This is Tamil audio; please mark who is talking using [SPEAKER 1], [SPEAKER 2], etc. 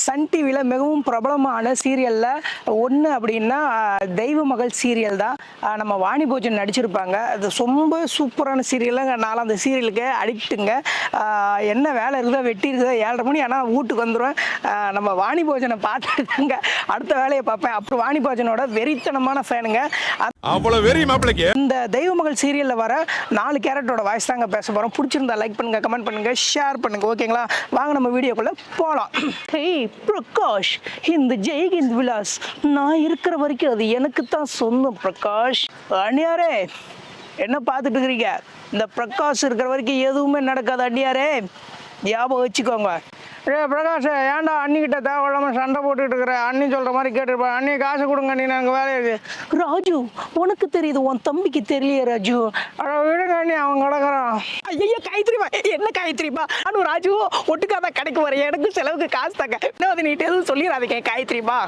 [SPEAKER 1] சன் டிவியில் மிகவும் பிரபலமான சீரியலில் ஒன்று அப்படின்னா தெய்வ மகள் சீரியல் தான். நம்ம வாணி போஜன் நடிச்சிருப்பாங்க. அது ரொம்ப சூப்பரான சீரியலுங்க. நான் அந்த சீரியலுக்கு அடிக்ட்டுங்க. என்ன வேலை இருக்குதோ வெட்டி இருக்குதோ 7:30 மணி ஆனால் வீட்டுக்கு வந்துடுவேன். நம்ம வாணி போஜனை பார்த்துட்டு தாங்க அடுத்த வேலையை பார்ப்பேன். அப்புறம் வாணி போஜனோட வெறித்தனமான ஃபேனுங்க. இந்த தெய்வ மகள் சீரியலில் வர 4 கேரக்டரோட வாய்ஸ் தாங்க பேச போகிறோம். பிடிச்சிருந்தா லைக் பண்ணுங்க, கமெண்ட் பண்ணுங்க, ஷேர் பண்ணுங்க. ஓகேங்களா, வாங்க நம்ம வீடியோக்குள்ள போகலாம். ஹேய் பிரகாஷ், இந்த ஜெய்ஹிந்த் விலாஸ் நான் இருக்கிற வரைக்கும் அது எனக்கு தான் சொந்தம். பிரகாஷ் அண்ணியாரே, என்ன பார்த்துட்டு இருக்கிறீங்க? இந்த பிரகாஷ் இருக்கிற வரைக்கும் எதுவுமே நடக்காது அண்ணியாரே, ஞாபகம் வச்சுக்கோங்க. பிரகாஷ், ஏன்டா அண்ணிக்கிட்ட தேவையில்லாமல் சண்டை போட்டுக்கிட்டு இருக்கிற? அண்ணி சொல்கிற மாதிரி கேட்டுருப்பேன். அண்ணி காசு கொடுங்க, அண்ணி நாங்கள் வேலையை இருக்கு. ராஜு, உனக்கு தெரியுது, உன் தம்பிக்கு தெரியலையே ராஜு. விடுங்க அண்ணி, அவன் கிடக்குறான். ஐயா காயத்ரிமா, என்ன காயத்ரிமா? நானும் ராஜு ஒட்டுக்காதான் கடைக்கு வரேன். எனக்கும் செலவுக்கு காசு தாங்க. இன்னும் அதை நீட்டு எதுவும் சொல்லிடாதீங்க காயத்ரிமா.